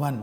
1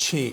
6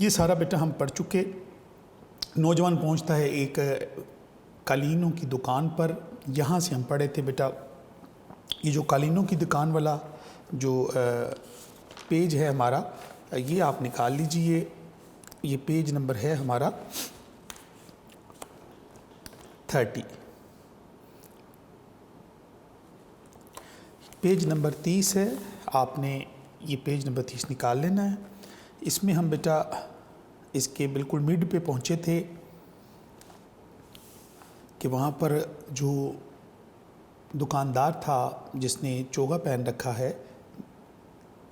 یہ سارا بیٹا ہم پڑھ چکے. نوجوان پہنچتا ہے ایک قالینوں کی دکان پر. یہاں سے ہم پڑھے تھے بیٹا یہ جو قالینوں کی دکان والا جو پیج ہے ہمارا یہ آپ نکال لیجئے. یہ پیج نمبر ہے ہمارا 30. پیج نمبر 30 ہے. آپ نے یہ پیج نمبر 30 نکال لینا ہے. اس میں ہم بیٹا اس کے بالکل مڈ پہ پہنچے تھے کہ وہاں پر جو دکاندار تھا جس نے چوگا پہن رکھا ہے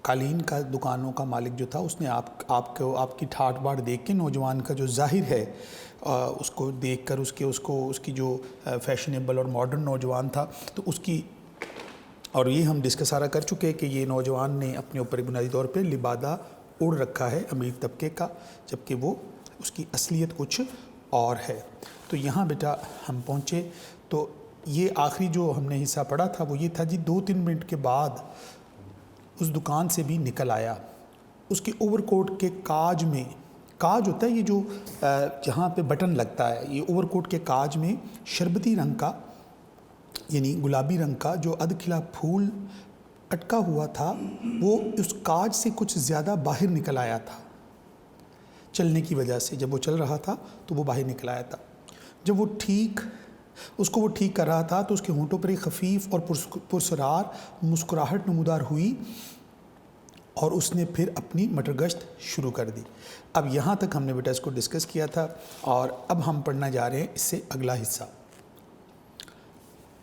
قالین کا دکانوں کا مالک جو تھا اس نے آپ کی ٹھاٹ باٹ دیکھ کے نوجوان کا جو ظاہر ہے اس کو دیکھ کر اس کی جو فیشنیبل اور ماڈرن نوجوان تھا تو اس کی اور یہ ہم ڈسکس سارا کر چکے کہ یہ نوجوان نے اپنے اوپر بنیادی طور پہ لبادہ اڑ رکھا ہے امیر طبقے کا جبکہ وہ اس کی اصلیت کچھ اور ہے. تو یہاں بیٹا ہم پہنچے تو یہ آخری جو ہم نے حصہ پڑھا تھا وہ یہ تھا جی 2-3 منٹ کے بعد اس دکان سے بھی نکل آیا. اس کے اوور کوٹ کے کاج میں کاج ہوتا ہے یہ جو جہاں پہ بٹن لگتا ہے یہ اوور کوٹ کے کاج میں شربتی رنگ کا یعنی گلابی رنگ کا جو ادھ کھلا پھول اٹکا ہوا تھا وہ اس کاج سے کچھ زیادہ باہر نکل آیا تھا چلنے کی وجہ سے. جب وہ چل رہا تھا تو وہ باہر نکل آیا تھا. جب وہ اس کو ٹھیک کر رہا تھا تو اس کے ہونٹوں پر ایک خفیف اور پرسرار مسکراہٹ نمودار ہوئی اور اس نے پھر اپنی مٹر گشت شروع کر دی. اب یہاں تک ہم نے بیٹا اس کو ڈسکس کیا تھا اور اب ہم پڑھنا جا رہے ہیں اس سے اگلا حصہ.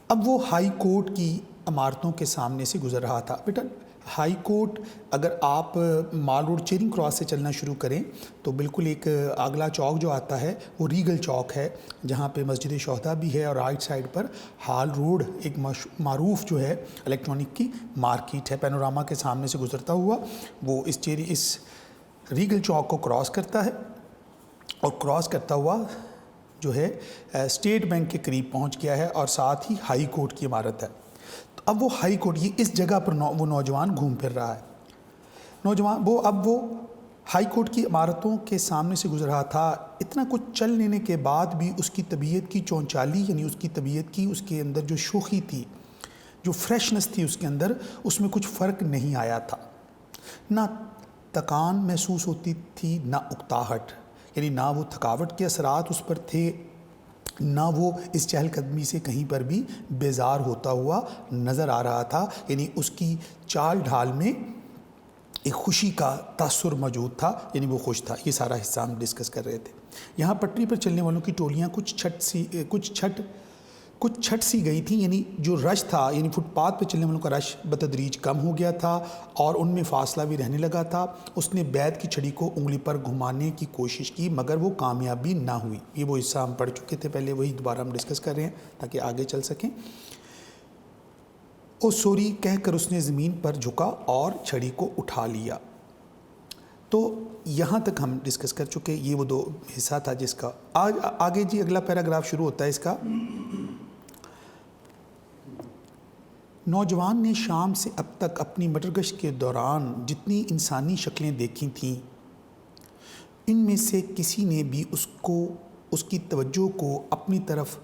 اب وہ ہائی کورٹ کی عمارتوں کے سامنے سے گزر رہا تھا. بیٹا ہائی کورٹ اگر آپ مال روڈ چیرنگ کراس سے چلنا شروع کریں تو بالکل ایک اگلا چوک جو آتا ہے وہ ریگل چوک ہے جہاں پہ مسجد شہداء بھی ہے اور رائٹ سائڈ پر ہال روڈ ایک معروف جو ہے الیکٹرانک کی مارکیٹ ہے. پینوراما کے سامنے سے گزرتا ہوا وہ اس ریگل چوک کو کراس کرتا ہے اور کراس کرتا ہوا جو ہے اسٹیٹ بینک کے قریب پہنچ گیا ہے اور ساتھ ہی ہائی کورٹ کی عمارت ہے. تو اب وہ ہائی کورٹ یہ اس جگہ پر وہ نوجوان گھوم پھر رہا ہے. اب وہ ہائی کورٹ کی عمارتوں کے سامنے سے گزر رہا تھا. اتنا کچھ چل لینے کے بعد بھی اس کی طبیعت کی چونچالی یعنی اس کی طبیعت کی اس کے اندر جو شوخی تھی جو فریشنس تھی اس کے اندر اس میں کچھ فرق نہیں آیا تھا. نہ تکان محسوس ہوتی تھی نہ اکتاہٹ یعنی نہ وہ تھکاوٹ کے اثرات اس پر تھے نہ وہ اس چہل قدمی سے کہیں پر بھی بیزار ہوتا ہوا نظر آ رہا تھا. یعنی اس کی چال ڈھال میں ایک خوشی کا تاثر موجود تھا یعنی وہ خوش تھا. یہ سارا حصہ ہم ڈسکس کر رہے تھے. یہاں پٹری پر چلنے والوں کی ٹولیاں کچھ چھٹ سی گئی تھیں یعنی جو رش تھا یعنی فٹ پاتھ پہ چلنے والوں کا رش بتدریج کم ہو گیا تھا اور ان میں فاصلہ بھی رہنے لگا تھا. اس نے بیت کی چھڑی کو انگلی پر گھمانے کی کوشش کی مگر وہ کامیابی نہ ہوئی. یہ وہ حصہ ہم پڑھ چکے تھے پہلے وہی دوبارہ ہم ڈسکس کر رہے ہیں تاکہ آگے چل سکیں. او سوری کہہ کر اس نے زمین پر جھکا اور چھڑی کو اٹھا لیا. تو یہاں تک ہم ڈسکس کر چکے. یہ وہ 2 حصہ تھا جس کا آگے جی اگلا پیراگراف شروع ہوتا ہے اس کا. نوجوان نے شام سے اب تک اپنی مٹر گشت کے دوران جتنی انسانی شکلیں دیکھی تھیں ان میں سے کسی نے بھی اس کی توجہ کو اپنی طرف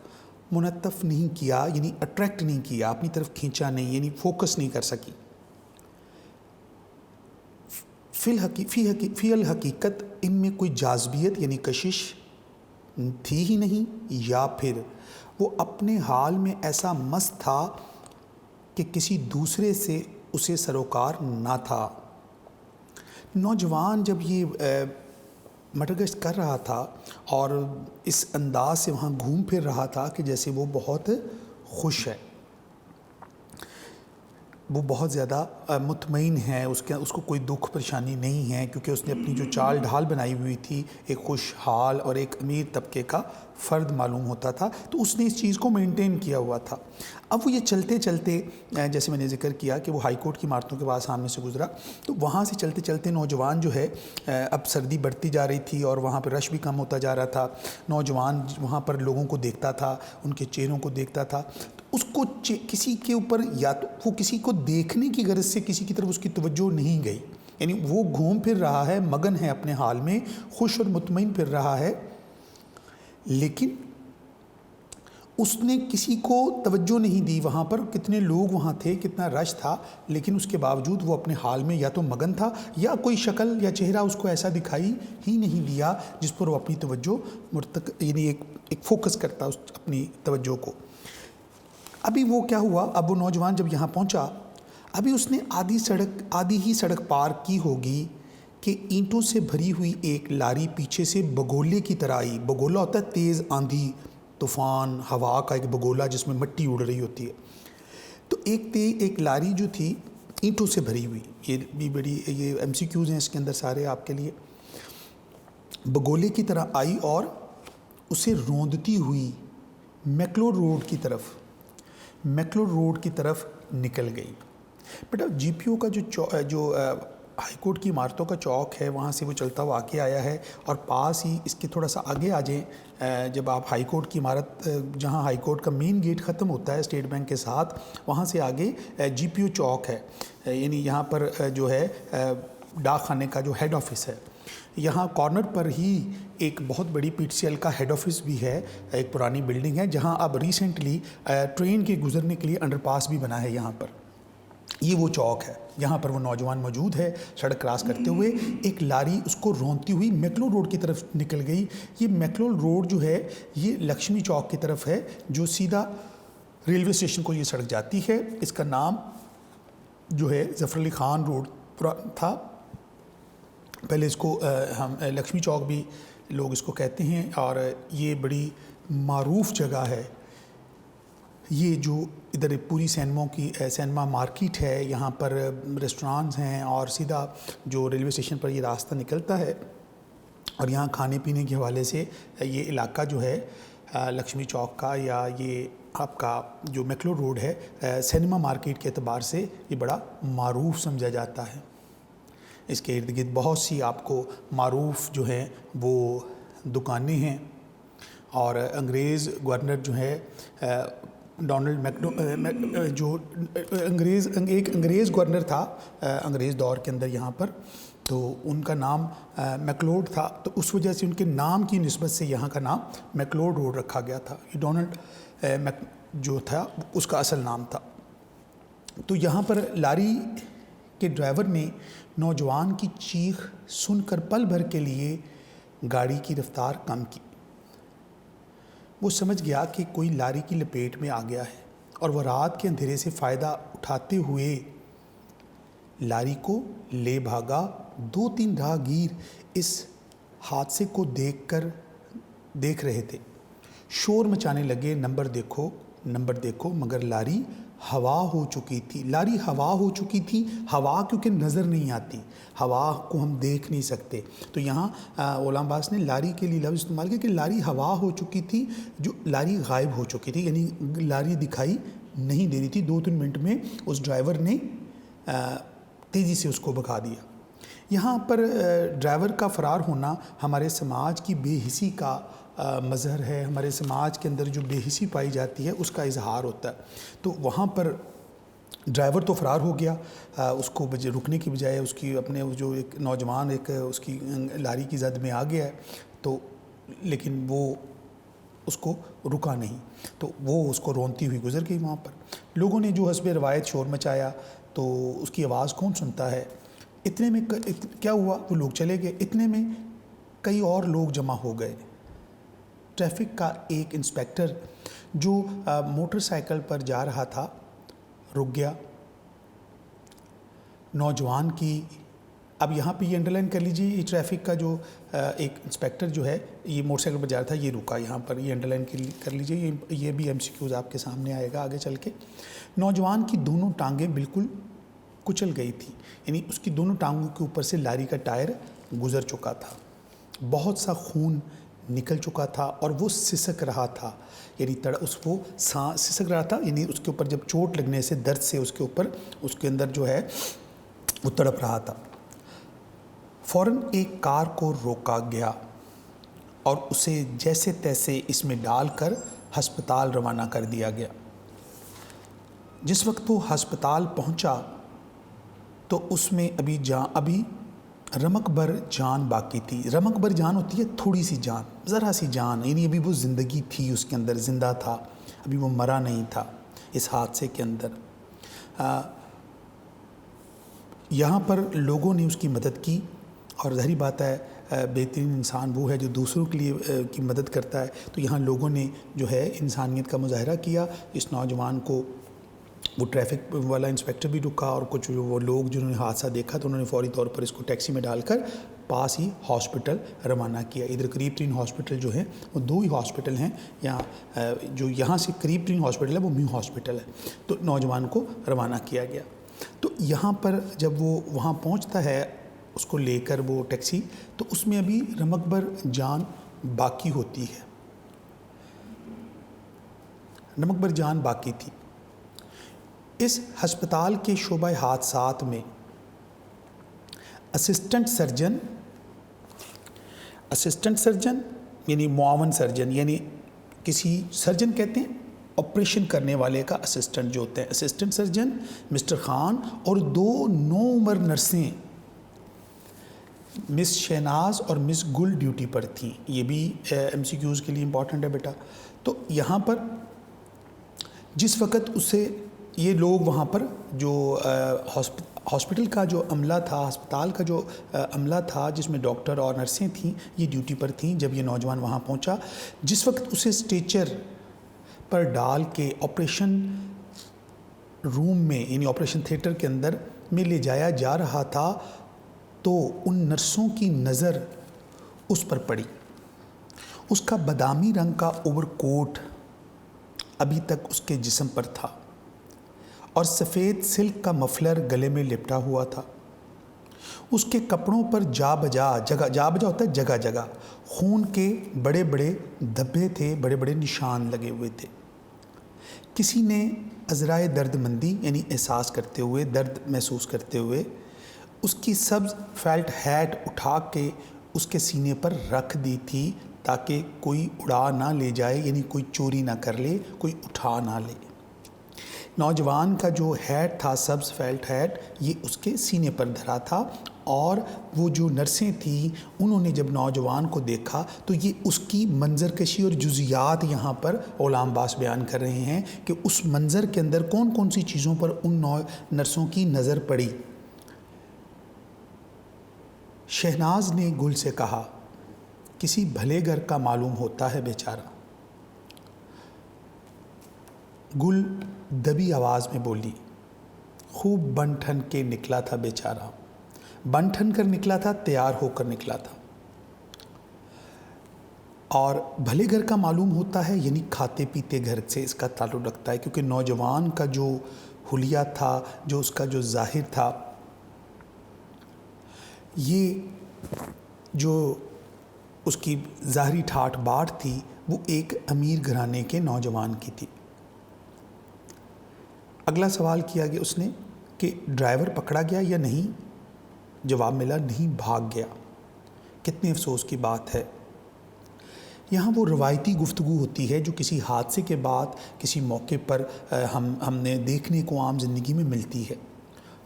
منعطف نہیں کیا یعنی اٹریکٹ نہیں کیا اپنی طرف کھینچا نہیں یعنی فوکس نہیں کر سکی. فی الحقیقت ان میں کوئی جاذبیت یعنی کشش تھی ہی نہیں یا پھر وہ اپنے حال میں ایسا مست تھا کہ کسی دوسرے سے اسے سروکار نہ تھا. نوجوان جب یہ مٹر گشت کر رہا تھا اور اس انداز سے وہاں گھوم پھر رہا تھا کہ جیسے وہ بہت خوش ہے وہ بہت زیادہ مطمئن ہے اس کو کوئی دکھ پریشانی نہیں ہے کیونکہ اس نے اپنی جو چال ڈھال بنائی ہوئی تھی ایک خوشحال اور ایک امیر طبقے کا فرد معلوم ہوتا تھا تو اس نے اس چیز کو مینٹین کیا ہوا تھا. اب وہ یہ چلتے چلتے جیسے میں نے ذکر کیا کہ وہ ہائی کورٹ کی عمارتوں کے پاس سامنے سے گزرا تو وہاں سے چلتے چلتے نوجوان جو ہے اب سردی بڑھتی جا رہی تھی اور وہاں پہ رش بھی کم ہوتا جا رہا تھا. نوجوان وہاں پر لوگوں کو دیکھتا تھا ان کے چہروں کو دیکھتا تھا تو اس کو کسی کے اوپر یا تو وہ کسی کو دیکھنے کی غرض سے کسی کی طرف اس کی توجہ نہیں گئی یعنی وہ گھوم پھر رہا ہے، مگن ہے اپنے حال میں، خوش اور مطمئن پھر رہا ہے، لیکن اس نے کسی کو توجہ نہیں دی وہاں پر، کتنے لوگ وہاں تھے، کتنا رش تھا، لیکن اس کے باوجود وہ اپنے حال میں یا تو مگن تھا یا کوئی شکل یا چہرہ اس کو ایسا دکھائی ہی نہیں دیا جس پر وہ اپنی توجہ یعنی ایک فوکس کرتا اس اپنی توجہ کو۔ ابھی وہ کیا ہوا، اب وہ نوجوان جب یہاں پہنچا، ابھی اس نے آدھی ہی سڑک پار کی ہوگی کہ اینٹوں سے بھری ہوئی ایک لاری پیچھے سے بگولے کی طرح آئی۔ بگولا ہوتا ہے تیز آندھی، طوفان، ہوا کا ایک بگولا جس میں مٹی اڑ رہی ہوتی ہے۔ تو ایک لاری جو تھی اینٹوں سے بھری ہوئی، یہ بھی بڑی یہ ایم سی کیوز ہیں اس کے اندر سارے آپ کے لیے، بگولے کی طرح آئی اور اسے روندتی ہوئی میکلور روڈ کی طرف نکل گئی۔ بیٹا جی پی او کا جو ہائی کورٹ کی عمارتوں کا چوک ہے، وہاں سے وہ چلتا ہوا آگے آیا ہے، اور پاس ہی اس کے تھوڑا سا آگے آ جائیں، جب آپ ہائی کورٹ کی عمارت جہاں ہائی کورٹ کا مین گیٹ ختم ہوتا ہے اسٹیٹ بینک کے ساتھ، وہاں سے آگے جی پی او چوک ہے، یعنی یہاں پر جو ہے ڈاک خانے کا جو ہیڈ آفس ہے، یہاں کارنر پر ہی ایک بہت بڑی پی ٹی سی ایل کا ہیڈ آفس بھی ہے، ایک پرانی بلڈنگ ہے جہاں اب ریسنٹلی ٹرین کے گزرنے کے لیے انڈر پاس بھی بنا ہے یہاں پر۔ یہ وہ چوک ہے جہاں پر وہ نوجوان موجود ہے۔ سڑک کراس کرتے ہوئے ایک لاری اس کو رونتی ہوئی میکلور روڈ کی طرف نکل گئی۔ یہ میکلور روڈ جو ہے یہ لکشمی چوک کی طرف ہے، جو سیدھا ریلوے اسٹیشن کو یہ سڑک جاتی ہے۔ اس کا نام جو ہے ظفر علی خان روڈ تھا، پہلے اس کو ہم لکشمی چوک بھی لوگ اس کو کہتے ہیں، اور یہ بڑی معروف جگہ ہے۔ یہ جو ادھر پوری سینما مارکیٹ ہے، یہاں پر ریسٹورانٹس ہیں، اور سیدھا جو ریلوے اسٹیشن پر یہ راستہ نکلتا ہے، اور یہاں کھانے پینے کے حوالے سے یہ علاقہ جو ہے لکشمی چوک کا، یا یہ آپ کا جو میکلور روڈ ہے، سینما مارکیٹ کے اعتبار سے یہ بڑا معروف سمجھا جاتا ہے۔ اس کے ارد گرد بہت سی آپ کو معروف جو ہیں وہ دکانیں ہیں، اور انگریز گورنر جو ہے جو ایک انگریز گورنر تھا انگریز دور کے اندر یہاں پر، تو ان کا نام میکلوڈ تھا، تو اس وجہ سے ان کے نام کی نسبت سے یہاں کا نام میکلوڈ روڈ رکھا گیا تھا۔ یہ ڈونلڈ جو تھا اس کا اصل نام تھا۔ تو یہاں پر لاری کے ڈرائیور نے نوجوان کی چیخ سن کر پل بھر کے لیے گاڑی کی رفتار کم کی۔ وہ سمجھ گیا کہ کوئی لاری کی لپیٹ میں آ گیا ہے، اور وہ رات کے اندھیرے سے فائدہ اٹھاتے ہوئے لاری کو لے بھاگا۔ 2-3 راہگیر اس حادثے کو دیکھ رہے تھے، شور مچانے لگے، نمبر دیکھو، مگر لاری ہوا ہو چکی تھی۔ ہوا کیونکہ نظر نہیں آتی، ہوا کو ہم دیکھ نہیں سکتے، تو یہاں غلام عباس نے لاری کے لیے لفظ استعمال کیا کہ لاری ہوا ہو چکی تھی، جو لاری غائب ہو چکی تھی، یعنی لاری دکھائی نہیں دے رہی تھی۔ 2-3 منٹ میں اس ڈرائیور نے تیزی سے اس کو بھگا دیا۔ یہاں پر ڈرائیور کا فرار ہونا ہمارے سماج کی بے حسی کا مظہر ہے، ہمارے سماج کے اندر جو بے حسی پائی جاتی ہے اس کا اظہار ہوتا ہے۔ تو وہاں پر ڈرائیور تو فرار ہو گیا، اس کو رکنے کی بجائے اس کی اپنے جو ایک نوجوان اس کی لاری کی زد میں آ گیا ہے، تو لیکن وہ اس کو رکا نہیں، تو وہ اس کو رونتی ہوئی گزر گئی۔ وہاں پر لوگوں نے جو حسب روایت شور مچایا، تو اس کی آواز کون سنتا ہے۔ اتنے میں کیا ہوا، وہ لوگ چلے گئے، اتنے میں کئی اور لوگ جمع ہو گئے۔ ٹریفک کا ایک انسپیکٹر جو موٹر سائیکل پر جا رہا تھا رک گیا۔ نوجوان کی، اب یہاں پہ یہ انڈرلائن کر لیجیے، یہ ٹریفک کا جو ایک انسپیکٹر جو ہے یہ موٹر سائیکل پر جا رہا تھا، یہ رکا، یہاں پر یہ انڈرلائن کر لیجیے، یہ بھی ایم سی کیوز آپ کے سامنے آئے گا آگے چل کے۔ نوجوان کی دونوں ٹانگیں بالکل کچل گئی تھی، یعنی اس کی دونوں ٹانگوں کے اوپر سے لاری کا ٹائر گزر چکا تھا، بہت سا خون نکل چکا تھا، اور وہ سسک رہا تھا، یعنی وہ سسک رہا تھا، یعنی اس کے اوپر جب چوٹ لگنے سے درد سے اس کے اوپر اس کے اندر جو ہے وہ تڑپ رہا تھا۔ فوراً ایک کار کو روکا گیا اور اسے جیسے تیسے اس میں ڈال کر ہسپتال روانہ کر دیا گیا۔ جس وقت وہ ہسپتال پہنچا تو اس میں ابھی رمق بر جان باقی تھی. رمق بر جان ہوتی ہے تھوڑی سی جان، ذرا سی جان، یعنی ابھی وہ زندگی تھی اس کے اندر، زندہ تھا، ابھی وہ مرا نہیں تھا اس حادثے کے اندر. یہاں پر لوگوں نے اس کی مدد کی، اور ظاہری بات ہے بہترین انسان وہ ہے جو دوسروں کے لیے کی مدد کرتا ہے. تو یہاں لوگوں نے جو ہے انسانیت کا مظاہرہ کیا. اس نوجوان کو وہ ٹریفک والا انسپیکٹر بھی رکا، اور کچھ وہ لوگ جنہوں نے حادثہ دیکھا تو انہوں نے فوری طور پر اس کو ٹیکسی میں ڈال کر پاس ہی ہاسپٹل روانہ کیا. ادھر قریب ترین ہاسپٹل جو ہیں وہ 2 ہی ہاسپٹل ہیں یہاں، جو یہاں سے قریب ترین ہاسپٹل ہے وہ میو ہاسپٹل ہے. تو نوجوان کو روانہ کیا گیا. تو یہاں پر جب وہ وہاں پہنچتا ہے اس کو لے کر وہ ٹیکسی، تو اس میں ابھی رمق بر جان باقی ہوتی ہے، رمق بر جان باقی تھی. اس ہسپتال کے شعبہ حادثات میں اسسٹنٹ سرجن یعنی معاون سرجن، یعنی کسی سرجن کہتے ہیں آپریشن کرنے والے کا اسسٹنٹ جو ہوتے ہیں، اسسٹنٹ سرجن مسٹر خان، اور 2 نوعمر نرسیں مس شہناز اور مس گل ڈیوٹی پر تھیں. یہ بھی MCQs کے لیے امپورٹنٹ ہے بیٹا. تو یہاں پر جس وقت اسے یہ لوگ وہاں پر جو ہاسپٹل کا جو عملہ تھا، ہسپتال کا جو عملہ تھا جس میں ڈاکٹر اور نرسیں تھیں، یہ ڈیوٹی پر تھیں. جب یہ نوجوان وہاں پہنچا، جس وقت اسے اسٹیچر پر ڈال کے آپریشن روم میں یعنی آپریشن تھیٹر کے اندر میں لے جایا جا رہا تھا، تو ان نرسوں کی نظر اس پر پڑی. اس کا بادامی رنگ کا اوور کوٹ ابھی تک اس کے جسم پر تھا، اور سفید سلک کا مفلر گلے میں لپٹا ہوا تھا. اس کے کپڑوں پر جا بجا ہوتا ہے جگہ جگہ خون کے بڑے بڑے دھبے تھے، بڑے بڑے نشان لگے ہوئے تھے. کسی نے عذرائے درد مندی یعنی احساس کرتے ہوئے، درد محسوس کرتے ہوئے، اس کی سبز فیلٹ ہیٹ اٹھا کے اس کے سینے پر رکھ دی تھی تاکہ کوئی اڑا نہ لے جائے، یعنی کوئی چوری نہ کر لے، کوئی اٹھا نہ لے. نوجوان کا جو ہیٹ تھا، سبز فیلٹ ہیٹ، یہ اس کے سینے پر دھرا تھا. اور وہ جو نرسیں تھیں انہوں نے جب نوجوان کو دیکھا تو یہ اس کی منظر کشی اور جزیات یہاں پر غلام عباس بیان کر رہے ہیں کہ اس منظر کے اندر کون کون سی چیزوں پر ان نرسوں کی نظر پڑی. شہناز نے گل سے کہا، کسی بھلے گھر کا معلوم ہوتا ہے بیچارہ. گل دبی آواز میں بولی، خوب بن ٹھن کے نکلا تھا بیچارہ، بن ٹھن کر نکلا تھا، تیار ہو کر نکلا تھا. اور بھلے گھر کا معلوم ہوتا ہے یعنی کھاتے پیتے گھر سے اس کا تعلق رکھتا ہے، کیونکہ نوجوان کا جو حلیہ تھا، جو اس کا جو ظاہر تھا، یہ جو اس کی ظاہری ٹھاٹھ باٹھ تھی وہ ایک امیر گھرانے کے نوجوان کی تھی. اگلا سوال کیا گیا اس نے کہ ڈرائیور پکڑا گیا یا نہیں؟ جواب ملا، نہیں، بھاگ گیا. کتنے افسوس کی بات ہے. یہاں وہ روایتی گفتگو ہوتی ہے جو کسی حادثے کے بعد کسی موقع پر ہم نے دیکھنے کو عام زندگی میں ملتی ہے،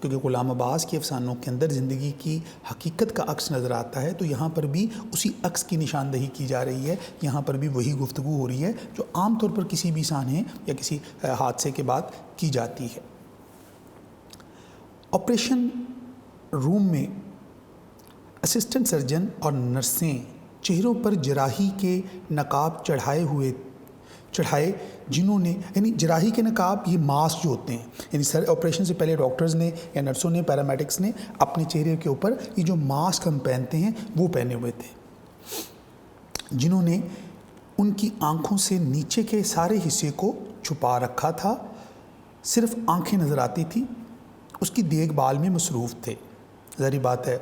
کیونکہ غلام عباس کے افسانوں کے اندر زندگی کی حقیقت کا عکس نظر آتا ہے. تو یہاں پر بھی اسی عکس کی نشاندہی کی جا رہی ہے. یہاں پر بھی وہی گفتگو ہو رہی ہے جو عام طور پر کسی بھی سانحے یا کسی حادثے کے بعد کی جاتی ہے. آپریشن روم میں اسسٹنٹ سرجن اور نرسیں چہروں پر جراحی کے نقاب چڑھائے جنہوں نے، یعنی جراحی کے نقاب، یہ ماسک جو ہوتے ہیں، یعنی آپریشن سے پہلے ڈاکٹرز نے یا نرسوں نے، پیرامیڈکس نے اپنے چہرے کے اوپر یہ جو ماسک ہم پہنتے ہیں وہ پہنے ہوئے تھے، جنہوں نے ان کی آنکھوں سے نیچے کے سارے حصے کو چھپا رکھا تھا، صرف آنکھیں نظر آتی تھی. اس کی دیکھ بھال میں مصروف تھے. ظاہری بات ہے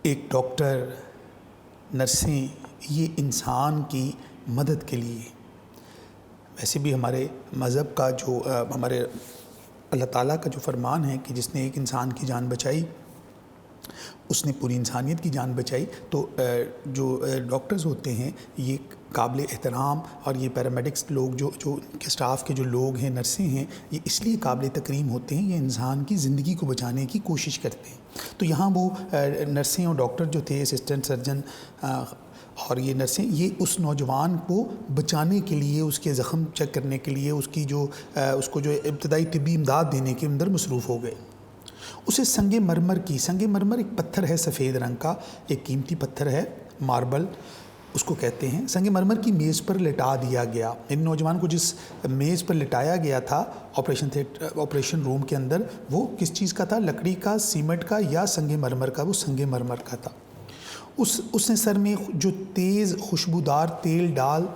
ایک ڈاکٹر، نرسیں، یہ انسان کی مدد کے لیے، ویسے بھی ہمارے مذہب کا جو ہمارے اللہ تعالیٰ کا جو فرمان ہے کہ جس نے ایک انسان کی جان بچائی اس نے پوری انسانیت کی جان بچائی. تو جو ڈاکٹرز ہوتے ہیں یہ قابل احترام، اور یہ پیرامیڈکس لوگ جو ان کے اسٹاف کے جو لوگ ہیں، نرسیں ہیں، یہ اس لیے قابل تکریم ہوتے ہیں، یہ انسان کی زندگی کو بچانے کی کوشش کرتے ہیں. تو یہاں وہ نرسیں اور ڈاکٹر جو تھے، اسسٹنٹ سرجن اور یہ نرسیں، یہ اس نوجوان کو بچانے کے لیے، اس کے زخم چیک کرنے کے لیے، اس کو جو ابتدائی طبی امداد دینے کے اندر مصروف ہو گئے. اسے سنگ مرمر ایک پتھر ہے سفید رنگ کا، ایک قیمتی پتھر ہے، ماربل اس کو کہتے ہیں. سنگ مرمر کی میز پر لٹا دیا گیا. ان نوجوان کو جس میز پر لٹایا گیا تھا آپریشن روم کے اندر، وہ کس چیز کا تھا؟ لکڑی کا، سیمنٹ کا یا سنگ مرمر کا؟ وہ سنگ مرمر کا تھا. اس نے سر میں جو تیز خوشبودار تیل ڈال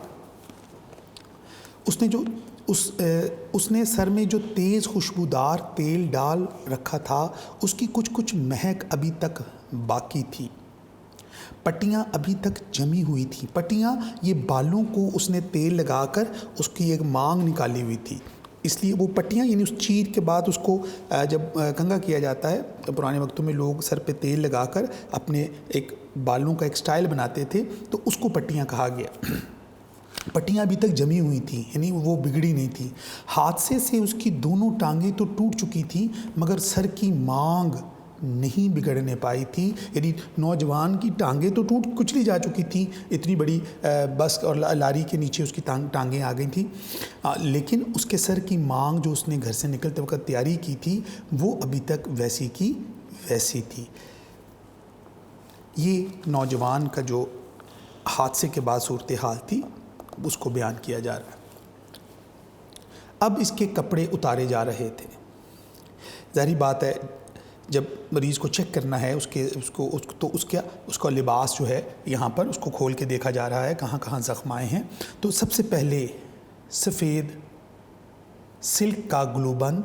اس نے سر میں جو تیز خوشبودار تیل ڈال رکھا تھا، اس کی کچھ مہک ابھی تک باقی تھی. پٹیاں ابھی تک جمی ہوئی تھیں. پٹیاں، یہ بالوں کو اس نے تیل لگا کر اس کی ایک مانگ نکالی ہوئی تھی. اس لیے وہ پٹیاں، یعنی اس چیر کے بعد اس کو جب کنگھا کیا جاتا ہے، پرانے وقتوں میں لوگ سر پہ تیل لگا کر اپنے ایک بالوں کا ایک سٹائل بناتے تھے، تو اس کو پٹیاں کہا گیا. پٹیاں ابھی تک جمی ہوئی تھیں، یعنی وہ بگڑی نہیں تھیں. حادثے سے اس کی دونوں ٹانگیں تو ٹوٹ چکی تھیں، مگر سر کی مانگ نہیں بگڑنے پائی تھی. یعنی نوجوان کی ٹانگیں تو ٹوٹ کچلی جا چکی تھیں، اتنی بڑی بس اور لاری کے نیچے اس کی ٹانگیں آ گئی تھیں، لیکن اس کے سر کی مانگ جو اس نے گھر سے نکلتے وقت تیاری کی تھی، وہ ابھی تک ویسی کی ویسی تھی. یہ نوجوان کا جو حادثے کے بعد صورتحال تھی، اس کو بیان کیا جا رہا ہے. اب اس کے کپڑے اتارے جا رہے تھے. ظاہری بات ہے، جب مریض کو چیک کرنا ہے اس کا لباس جو ہے یہاں پر اس کو کھول کے دیکھا جا رہا ہے کہاں کہاں زخم آئے ہیں. تو سب سے پہلے سفید سلک کا گلو بند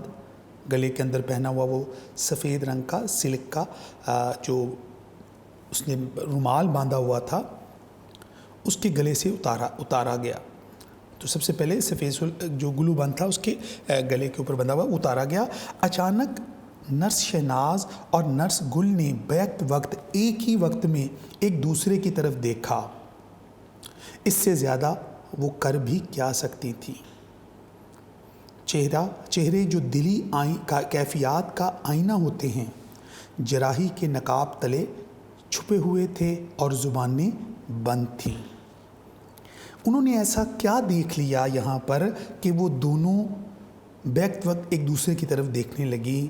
گلے کے اندر پہنا ہوا، وہ سفید رنگ کا سلک کا جو اس نے رومال باندھا ہوا تھا، اس کے گلے سے اتارا گیا. تو سب سے پہلے سفید جو گلو بند تھا اس کے گلے کے اوپر بندھا ہوا اتارا گیا. اچانک نرس شہناز اور نرس گل نے بیک وقت ایک ہی وقت میں ایک دوسرے کی طرف دیکھا. اس سے زیادہ وہ کر بھی کیا سکتی تھی. چہرے جو دلی کیفیات کا آئینہ ہوتے ہیں، جراحی کے نقاب تلے چھپے ہوئے تھے اور زبانیں بند تھیں. انہوں نے ایسا کیا دیکھ لیا یہاں پر کہ وہ دونوں بیک وقت ایک دوسرے کی طرف دیکھنے لگی.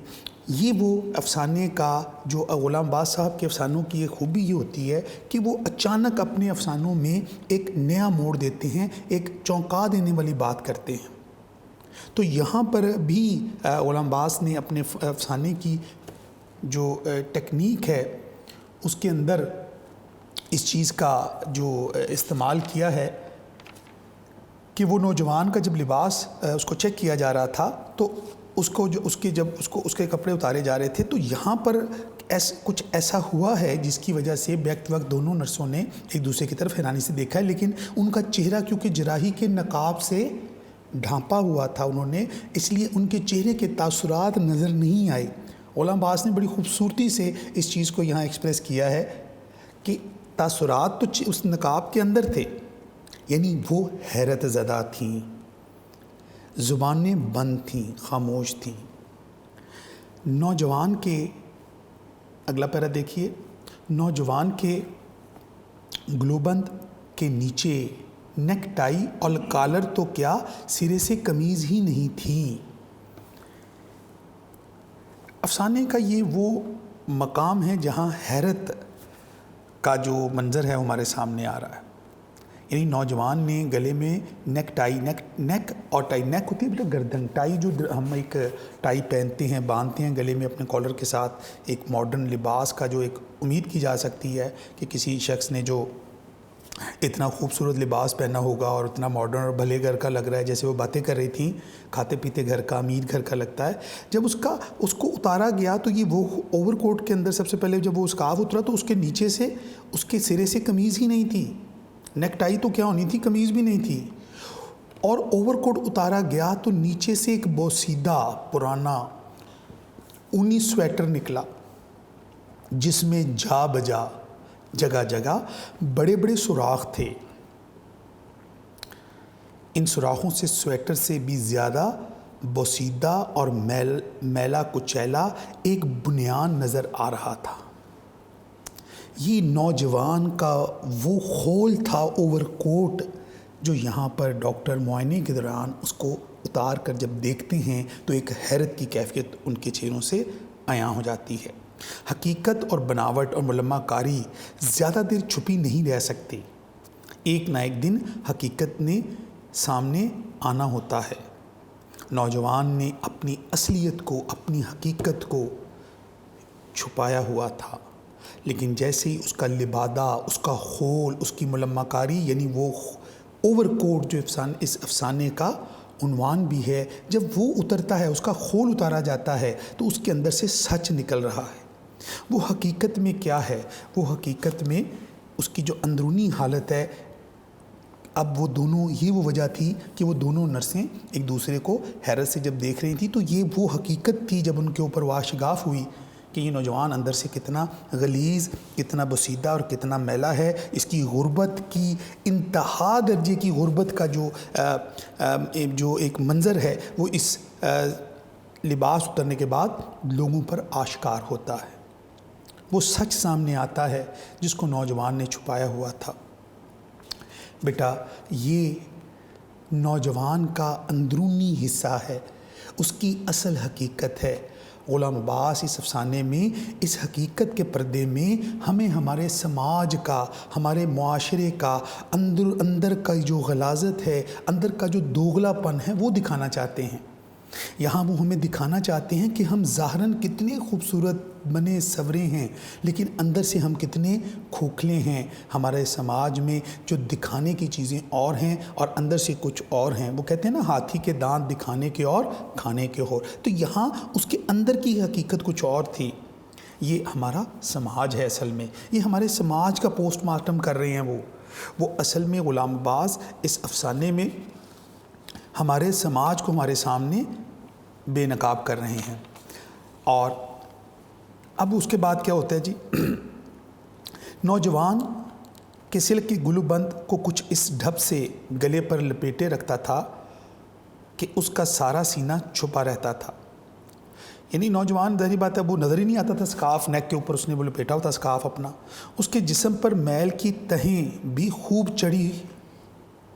یہ وہ افسانے کا جو غلام باز صاحب کے افسانوں کی ایک خوبی یہ ہوتی ہے کہ وہ اچانک اپنے افسانوں میں ایک نیا موڑ دیتے ہیں، ایک چونکا دینے والی بات کرتے ہیں. تو یہاں پر بھی غلام باز نے اپنے افسانے کی جو ٹیکنیک ہے اس کے اندر اس چیز کا جو استعمال کیا ہے کہ وہ نوجوان کا جب لباس اس کو چیک کیا جا رہا تھا، تو جب اس کے کپڑے اتارے جا رہے تھے، تو یہاں پر کچھ ایسا ہوا ہے جس کی وجہ سے بیک وقت دونوں نرسوں نے ایک دوسرے کی طرف حیرانی سے دیکھا ہے. لیکن ان کا چہرہ کیونکہ جراحی کے نقاب سے ڈھانپا ہوا تھا انہوں نے، اس لیے ان کے چہرے کے تاثرات نظر نہیں آئے. غلام باز نے بڑی خوبصورتی سے اس چیز کو یہاں ایکسپریس کیا ہے کہ تاثرات تو اس نقاب کے اندر تھے، یعنی وہ حیرت زدہ تھیں، زبانیں بند تھیں، خاموش تھیں. نوجوان کے اگلا پیرا دیکھیے. نوجوان کے گلوبند کے نیچے نیک ٹائی اور کالر تو کیا سرے سے قمیض ہی نہیں تھی. افسانے کا یہ وہ مقام ہے جہاں حیرت کا جو منظر ہے ہمارے سامنے آ رہا ہے. یعنی نوجوان نے گلے میں نیک ٹائی، نیک اور ٹائی، نیک ہوتی ہے بیٹا گردن، ٹائی جو ہم ایک ٹائی پہنتے ہیں، باندھتے ہیں گلے میں اپنے کالر کے ساتھ، ایک ماڈرن لباس کا جو ایک امید کی جا سکتی ہے کہ کسی شخص نے جو اتنا خوبصورت لباس پہنا ہوگا اور اتنا ماڈرن اور بھلے گھر کا لگ رہا ہے، جیسے وہ باتیں کر رہی تھیں، کھاتے پیتے گھر کا، امیر گھر کا لگتا ہے. جب اس کو اتارا گیا تو یہ وہ اوور کوٹ کے اندر سب سے پہلے جب وہ اسکارف اترا تو اس کے نیچے سے اس کے سرے سے قمیض ہی نہیں تھی. نیک ٹائی تو کیا ہونی تھی، قمیض بھی نہیں تھی. اور اوور کوٹ اتارا گیا تو نیچے سے ایک بوسیدہ پرانا اونی سویٹر نکلا. جس میں جا بجا جگہ جگہ بڑے بڑے سوراخ تھے۔ ان سوراخوں سے سویٹر سے بھی زیادہ بوسیدہ اور میلا کچیلا ایک بنیان نظر آ رہا تھا۔ یہ نوجوان کا وہ خول تھا اوور کوٹ جو یہاں پر ڈاکٹر معائنے کے دوران اس کو اتار کر جب دیکھتے ہیں تو ایک حیرت کی کیفیت ان کے چہروں سے عیاں ہو جاتی ہے۔ حقیقت اور بناوٹ اور ملمہ کاری زیادہ دیر چھپی نہیں رہ سکتی۔ ایک نہ ایک دن حقیقت نے سامنے آنا ہوتا ہے۔ نوجوان نے اپنی اصلیت کو، اپنی حقیقت کو چھپایا ہوا تھا، لیکن جیسے ہی اس کا لبادہ، اس کا خول، اس کی ملمہ کاری، یعنی وہ اوور کوٹ جو اس افسانے کا عنوان بھی ہے، جب وہ اترتا ہے، اس کا خول اتارا جاتا ہے تو اس کے اندر سے سچ نکل رہا ہے۔ وہ حقیقت میں کیا ہے؟ وہ حقیقت میں اس کی جو اندرونی حالت ہے۔ اب وہ دونوں، یہ وہ وجہ تھی کہ وہ دونوں نرسیں ایک دوسرے کو حیرت سے جب دیکھ رہی تھیں تو یہ وہ حقیقت تھی جب ان کے اوپر واشگاف ہوئی کہ یہ نوجوان اندر سے کتنا غلیظ، کتنا بوسیدہ اور کتنا میلا ہے۔ اس کی غربت کی، انتہا درجے کی غربت کا جو ایک منظر ہے وہ اس لباس اترنے کے بعد لوگوں پر آشکار ہوتا ہے۔ وہ سچ سامنے آتا ہے جس کو نوجوان نے چھپایا ہوا تھا۔ بیٹا، یہ نوجوان کا اندرونی حصہ ہے، اس کی اصل حقیقت ہے۔ غلام عباس اس افسانے میں، اس حقیقت کے پردے میں ہمیں ہمارے سماج کا، ہمارے معاشرے کا، اندر کا جو غلاظت ہے، اندر کا جو دوغلا پن ہے وہ دکھانا چاہتے ہیں۔ یہاں وہ ہمیں دکھانا چاہتے ہیں کہ ہم ظاہراً کتنے خوبصورت بنے سورے ہیں، لیکن اندر سے ہم کتنے کھوکھلے ہیں۔ ہمارے سماج میں جو دکھانے کی چیزیں اور ہیں اور اندر سے کچھ اور ہیں۔ وہ کہتے ہیں نا، ہاتھی کے دانت دکھانے کے اور کھانے کے اور۔ تو یہاں اس کے اندر کی حقیقت کچھ اور تھی۔ یہ ہمارا سماج ہے اصل میں، یہ ہمارے سماج کا پوسٹ مارٹم کر رہے ہیں وہ اصل میں غلام عباس اس افسانے میں ہمارے سماج کو ہمارے سامنے بے نقاب کر رہے ہیں۔ اور اب اس کے بعد کیا ہوتا ہے جی؟ نوجوان کے سلک کی گلو بند کو کچھ اس ڈھب سے گلے پر لپیٹے رکھتا تھا کہ اس کا سارا سینہ چھپا رہتا تھا۔ یعنی نوجوان، ظاہری بات ہے، وہ نظر ہی نہیں آتا تھا۔ سکارف نیک کے اوپر اس نے وہ لپیٹا ہوتا سکارف اپنا۔ اس کے جسم پر میل کی تہیں بھی خوب چڑھی،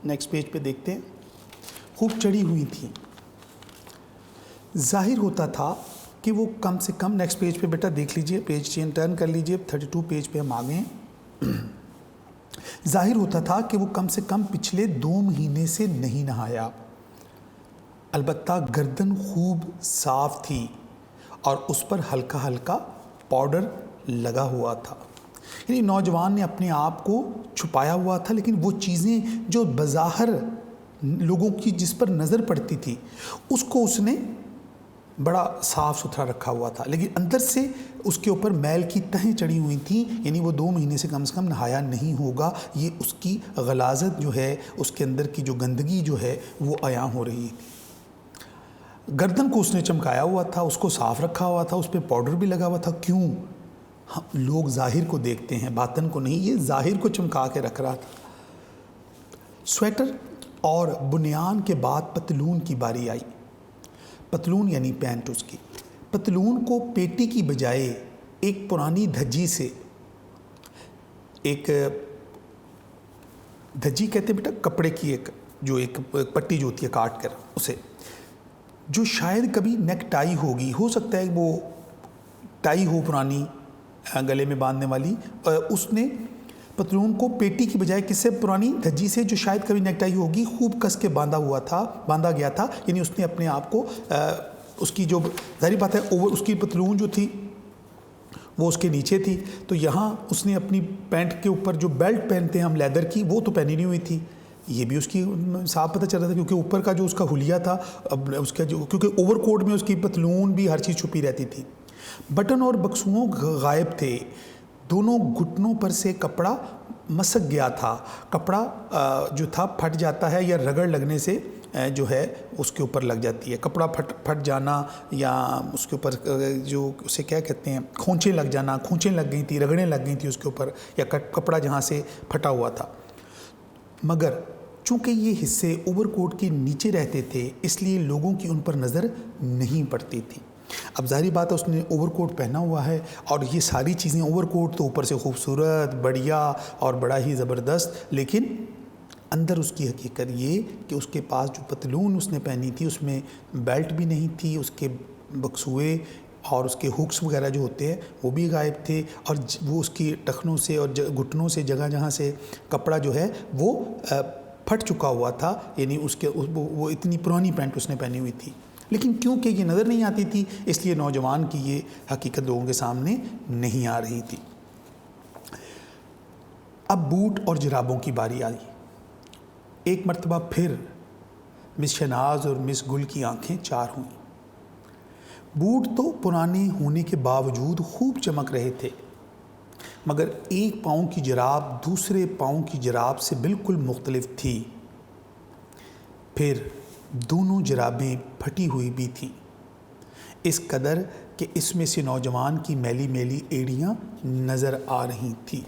نیکسٹ پیج پہ دیکھتے ہیں، خوب چڑھی ہوئی تھیں۔ ظاہر ہوتا تھا کہ وہ کم سے کم، نیکسٹ پیج پہ بیٹا دیکھ لیجئے، پیج چین ٹرن کر لیجئے، 32 پیج پہ ہم آ گئے ہیں۔ ظاہر ہوتا تھا کہ وہ کم سے کم پچھلے 2 مہینے سے نہیں نہایا۔ البتہ گردن خوب صاف تھی اور اس پر ہلکا ہلکا پاؤڈر لگا ہوا تھا۔ یعنی نوجوان نے اپنے آپ کو چھپایا ہوا تھا، لیکن وہ چیزیں جو بظاہر لوگوں کی جس پر نظر پڑتی تھی اس کو اس نے بڑا صاف ستھرا رکھا ہوا تھا، لیکن اندر سے اس کے اوپر میل کی تہیں چڑھی ہوئی تھیں۔ یعنی وہ 2 مہینے سے کم نہایا نہیں ہوگا۔ یہ اس کی غلاظت جو ہے، اس کے اندر کی جو گندگی جو ہے وہ عیاں ہو رہی تھی۔ گردن کو اس نے چمکایا ہوا تھا، اس کو صاف رکھا ہوا تھا، اس پہ پاؤڈر بھی لگا ہوا تھا۔ کیوں؟ لوگ ظاہر کو دیکھتے ہیں، باطن کو نہیں۔ یہ ظاہر کو چمکا کے رکھ رہا تھا۔ سویٹر اور بنیان کے بعد پتلون کی باری آئی۔ پتلون یعنی پینٹ اس کی۔ پتلون کو پیٹی کی بجائے ایک پرانی دھجی سے، ایک دھجی کہتے ہیں بیٹا کپڑے کی، ایک پٹی جو ہوتی ہے کاٹ کر اسے، جو شاید کبھی نیک ٹائی ہوگی، ہو سکتا ہے وہ ٹائی ہو پرانی گلے میں باندھنے والی، اس نے پتلون کو پیٹی کی بجائے کس سے، پرانی دھجی سے جو شاید کبھی نیک ٹائی ہوگی، خوب کس کے باندھا گیا تھا۔ یعنی اس نے اپنے آپ کو، اس کی جو ظاہری بات ہے اوور، اس کی پتلون جو تھی وہ اس کے نیچے تھی، تو یہاں اس نے اپنی پینٹ کے اوپر جو بیلٹ پہنتے ہیں ہم لیدر کی، وہ تو پہنی نہیں ہوئی تھی۔ یہ بھی اس کی صاف پتہ چل رہا تھا کیونکہ اوپر کا جو اس کا حلیہ تھا، اب اس کا جو، کیونکہ اوور کوٹ میں اس کی پتلون بھی ہر چیز چھپی رہتی تھی۔ بٹن اور بکسوں غائب تھے۔ دونوں گھٹنوں پر سے کپڑا مسک گیا تھا۔ کپڑا جو تھا پھٹ جاتا ہے یا رگڑ لگنے سے جو ہے اس کے اوپر لگ جاتی ہے. کپڑا پھٹ جانا یا اس کے اوپر جو اسے کیا کہتے ہیں کھونچیں لگ جانا، کھونچیں لگ گئی تھی، رگڑیں لگ گئی تھی اس کے اوپر، یا کپڑا جہاں سے پھٹا ہوا تھا. مگر چونکہ یہ حصے اوور کوٹ کے نیچے رہتے تھے اس لیے لوگوں کی ان پر نظر نہیں پڑتی تھی. اب ظاہری بات ہے اس نے اوور کوٹ پہنا ہوا ہے اور یہ ساری چیزیں اوور کوٹ تو اوپر سے خوبصورت، بڑھیا اور بڑا ہی زبردست، لیکن اندر اس کی حقیقت یہ کہ اس کے پاس جو پتلون اس نے پہنی تھی اس میں بیلٹ بھی نہیں تھی، اس کے بکسوئے اور اس کے ہکس وغیرہ جو ہوتے ہیں وہ بھی غائب تھے، اور وہ اس کی ٹخنوں سے اور گھٹنوں سے جگہ جہاں سے کپڑا جو ہے وہ پھٹ چکا ہوا تھا، یعنی وہ اتنی پرانی پینٹ اس نے پہنی ہوئی تھی. لیکن کیونکہ یہ نظر نہیں آتی تھی اس لیے نوجوان کی یہ حقیقت لوگوں کے سامنے نہیں آ رہی تھی. اب بوٹ اور جرابوں کی باری آئی. ایک مرتبہ پھر مس شہناز اور مس گل کی آنکھیں چار ہوئیں. بوٹ تو پرانے ہونے کے باوجود خوب چمک رہے تھے، مگر ایک پاؤں کی جراب دوسرے پاؤں کی جراب سے بالکل مختلف تھی. پھر دونوں جرابیں پھٹی ہوئی بھی تھیں، اس قدر کہ اس میں سے نوجوان کی میلی میلی ایڑیاں نظر آ رہی تھیں.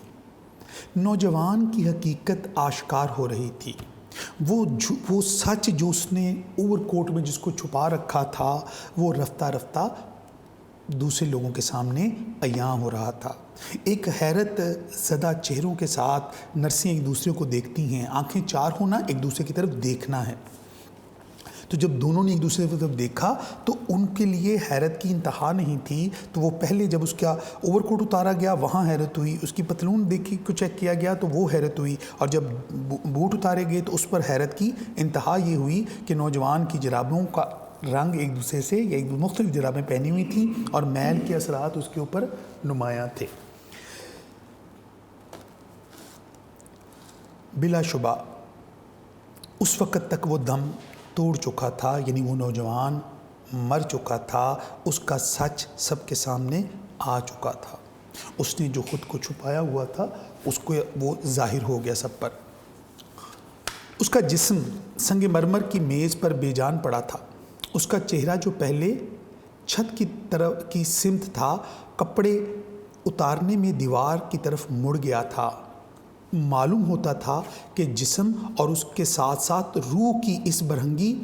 نوجوان کی حقیقت آشکار ہو رہی تھی. وہ سچ جو اس نے اوور کوٹ میں جس کو چھپا رکھا تھا وہ رفتہ رفتہ دوسرے لوگوں کے سامنے عیاں ہو رہا تھا. ایک حیرت زدہ چہروں کے ساتھ نرسیں ایک دوسرے کو دیکھتی ہیں. آنکھیں چار ہونا ایک دوسرے کی طرف دیکھنا ہے. تو جب دونوں نے ایک دوسرے کی طرف دیکھا تو ان کے لیے حیرت کی انتہا نہیں تھی. تو وہ پہلے جب اس کا اوور کوٹ اتارا گیا وہاں حیرت ہوئی، اس کی پتلون دیکھی کو چیک کیا گیا تو وہ حیرت ہوئی، اور جب بوٹ اتارے گئے تو اس پر حیرت کی انتہا یہ ہوئی کہ نوجوان کی جرابوں کا رنگ ایک دوسرے سے یا ایک مختلف جرابیں پہنی ہوئی تھیں اور میل کے اثرات اس کے اوپر نمایاں تھے. بلا شبہ اس وقت تک وہ دم توڑ چکا تھا، یعنی وہ نوجوان مر چکا تھا. اس کا سچ سب کے سامنے آ چکا تھا. اس نے جو خود کو چھپایا ہوا تھا اس کو وہ ظاہر ہو گیا سب پر. اس کا جسم سنگ مرمر کی میز پر بے جان پڑا تھا. اس کا چہرہ جو پہلے چھت کی طرف کی سمت تھا کپڑے اتارنے میں دیوار کی طرف مڑ گیا تھا. معلوم ہوتا تھا کہ جسم اور اس کے ساتھ ساتھ روح کی اس برہنگی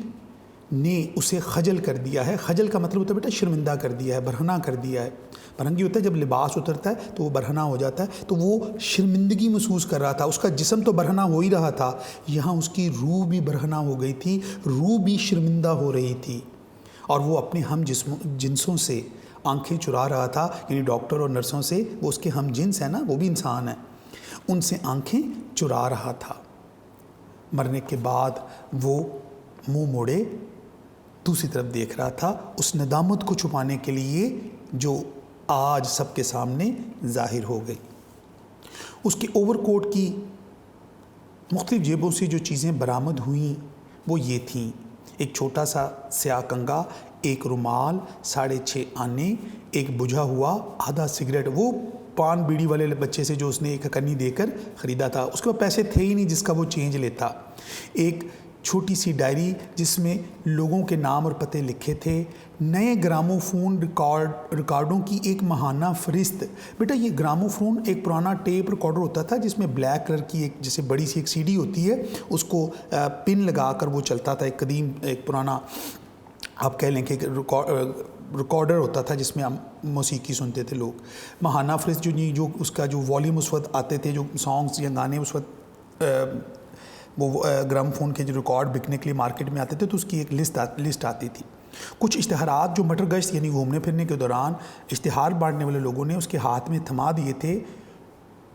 نے اسے خجل کر دیا ہے. خجل کا مطلب ہوتا ہے بیٹا شرمندہ کر دیا ہے، برہنہ کر دیا ہے. برہنگی ہوتا ہے جب لباس اترتا ہے تو وہ برہنہ ہو جاتا ہے. تو وہ شرمندگی محسوس کر رہا تھا. اس کا جسم تو برہنہ ہو ہی رہا تھا، یہاں اس کی روح بھی برہنہ ہو گئی تھی، روح بھی شرمندہ ہو رہی تھی. اور وہ اپنے ہم جنسوں سے آنکھیں چرا رہا تھا، یعنی ڈاکٹر اور نرسوں سے. وہ اس کے ہم جنس ہیں نا، وہ بھی انسان ہیں، ان سے آنکھیں چرا رہا تھا. مرنے کے بعد وہ منہ موڑے دوسری طرف دیکھ رہا تھا، اس ندامت کو چھپانے کے لیے جو آج سب کے سامنے ظاہر ہو گئی. اس کے اوور کوٹ کی مختلف جیبوں سے جو چیزیں برآمد ہوئیں وہ یہ تھیں: ایک چھوٹا سا سیاہ کنگا، ایک رومال، 6.5 آنے، ایک بجھا ہوا آدھا سگریٹ، وہ پان بیڑی والے بچے سے جو اس نے ایک کنی دے کر خریدا تھا. اس کے پاس پیسے تھے ہی نہیں جس کا وہ چینج لیتا. ایک چھوٹی سی ڈائری جس میں لوگوں کے نام اور پتے لکھے تھے. نئے گرامو فون ریکارڈوں کی ایک ماہانہ فہرست. بیٹا یہ گرامو فون ایک پرانا ٹیپ ریکارڈر ہوتا تھا جس میں بلیک کلر کی ایک جیسے بڑی سی ایک سی ڈی ہوتی ہے، اس کو پن لگا کر وہ چلتا تھا. ایک قدیم ایک پرانا آپ کہہ لیں کہ ریکارڈر ہوتا تھا جس میں ہم موسیقی سنتے تھے لوگ. ماہانہ فہرست جو اس کا جو والیوم اس وقت آتے تھے، جو سانگز یا گانے اس وقت وہ گرام فون کے جو ریکارڈ بکنے کے لیے مارکیٹ میں آتے تھے تو اس کی ایک لسٹ آتی تھی. کچھ اشتہارات جو مٹر گشت یعنی گھومنے پھرنے کے دوران اشتہار بانٹنے والے لوگوں نے اس کے ہاتھ میں تھما دیے تھے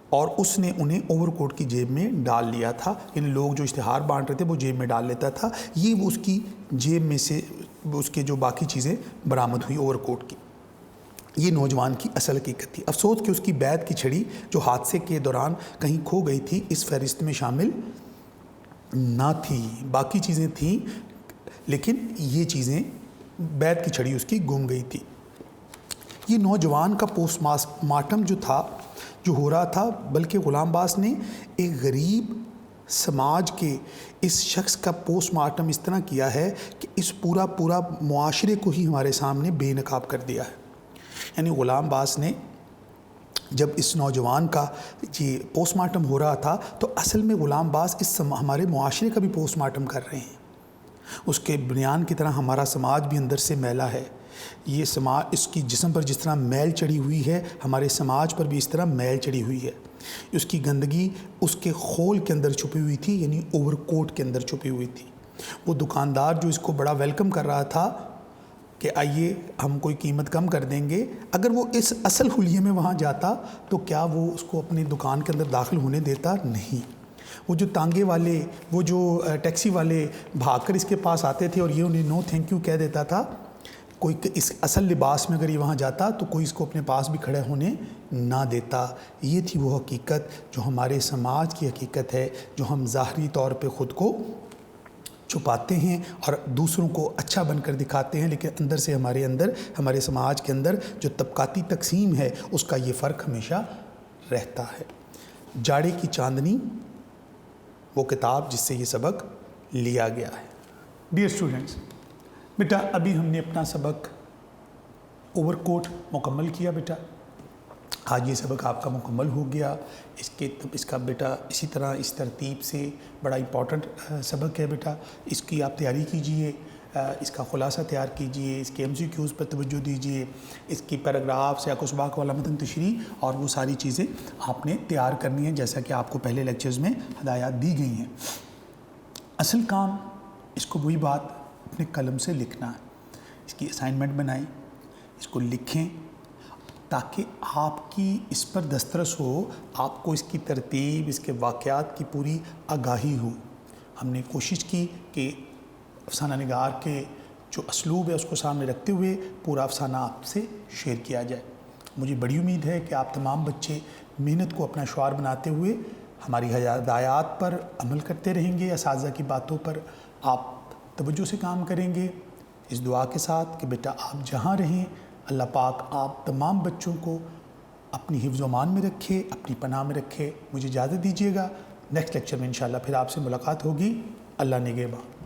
اور اس نے انہیں اوور کوٹ کی جیب میں ڈال لیا تھا. یعنی لوگ جو اشتہار بانٹ رہے تھے وہ جیب میں ڈال لیتا تھا. یہ وہ اس کی جیب میں سے اس کے جو باقی چیزیں برآمد ہوئی اوور کوٹ کی. یہ نوجوان کی اصل حقیقت تھی. افسوس کہ اس کی بیت کی چھڑی جو حادثے کے دوران کہیں کھو گئی تھی اس فہرست میں شامل نہ تھی. باقی چیزیں تھیں لیکن یہ چیزیں بیت کی چھڑی اس کی گم گئی تھی. یہ نوجوان کا پوسٹ مارٹم جو تھا جو ہو رہا تھا، بلکہ غلام باز نے ایک غریب سماج کے اس شخص کا پوسٹ مارٹم اس طرح کیا ہے کہ اس پورا معاشرے کو ہی ہمارے سامنے بے نقاب کر دیا ہے. یعنی غلام باز نے جب اس نوجوان کا پوسٹ مارٹم ہو رہا تھا تو اصل میں غلام باز ہمارے معاشرے کا بھی پوسٹ مارٹم کر رہے ہیں. اس کے بیان کی طرح ہمارا سماج بھی اندر سے میلا ہے. یہ سماج اس کی جسم پر جس طرح میل چڑھی ہوئی ہے ہمارے سماج پر بھی اس طرح میل چڑھی ہوئی ہے. اس کی گندگی اس کے خول کے اندر چھپی ہوئی تھی، یعنی اوور کوٹ کے اندر چھپی ہوئی تھی. وہ دکاندار جو اس کو بڑا ویلکم کر رہا تھا کہ آئیے ہم کوئی قیمت کم کر دیں گے، اگر وہ اس اصل حلیے میں وہاں جاتا تو کیا وہ اس کو اپنی دکان کے اندر داخل ہونے دیتا؟ نہیں. وہ جو تانگے والے، وہ جو ٹیکسی والے بھاگ کر اس کے پاس آتے تھے اور یہ انہیں نو تھینک یو کہہ دیتا تھا. کوئی اس اصل لباس میں اگر یہ وہاں جاتا تو کوئی اس کو اپنے پاس بھی کھڑے ہونے نہ دیتا. یہ تھی وہ حقیقت جو ہمارے سماج کی حقیقت ہے، جو ہم ظاہری طور پہ خود کو چھپاتے ہیں اور دوسروں کو اچھا بن کر دکھاتے ہیں، لیکن اندر سے ہمارے سماج کے اندر جو طبقاتی تقسیم ہے اس کا یہ فرق ہمیشہ رہتا ہے. جاڑے کی چاندنی وہ کتاب جس سے یہ سبق لیا گیا ہے. ڈیئر اسٹوڈنٹس، بیٹا ابھی ہم نے اپنا سبق اوور کوٹ مکمل کیا. بیٹا آج یہ سبق آپ کا مکمل ہو گیا. اس کا بیٹا اسی طرح اس ترتیب سے بڑا امپورٹنٹ سبق ہے. بیٹا اس کی آپ تیاری کیجئے، اس کا خلاصہ تیار کیجئے، اس کے MCQs پر توجہ دیجئے، اس کی پیراگراف سے اقسباق والا متن تشریح اور وہ ساری چیزیں آپ نے تیار کرنی ہیں جیسا کہ آپ کو پہلے لیکچرز میں ہدایات دی گئی ہیں. اصل کام اس کو وہی بات اپنے قلم سے لکھنا ہے. اس کی اسائنمنٹ بنائیں، اس کو لکھیں تاکہ آپ کی اس پر دسترس ہو، آپ کو اس کی ترتیب، اس کے واقعات کی پوری آگاہی ہو. ہم نے کوشش کی کہ افسانہ نگار کے جو اسلوب ہے اس کو سامنے رکھتے ہوئے پورا افسانہ آپ سے شیئر کیا جائے. مجھے بڑی امید ہے کہ آپ تمام بچے محنت کو اپنا شعار بناتے ہوئے ہماری ہدایات پر عمل کرتے رہیں گے. اساتذہ کی باتوں پر آپ توجہ سے کام کریں گے، اس دعا کے ساتھ کہ بیٹا آپ جہاں رہیں اللہ پاک آپ تمام بچوں کو اپنی حفظ و امان میں رکھے، اپنی پناہ میں رکھے. مجھے اجازت دیجیے گا، نیکسٹ لیکچر میں انشاءاللہ پھر آپ سے ملاقات ہوگی. اللہ نگہبان.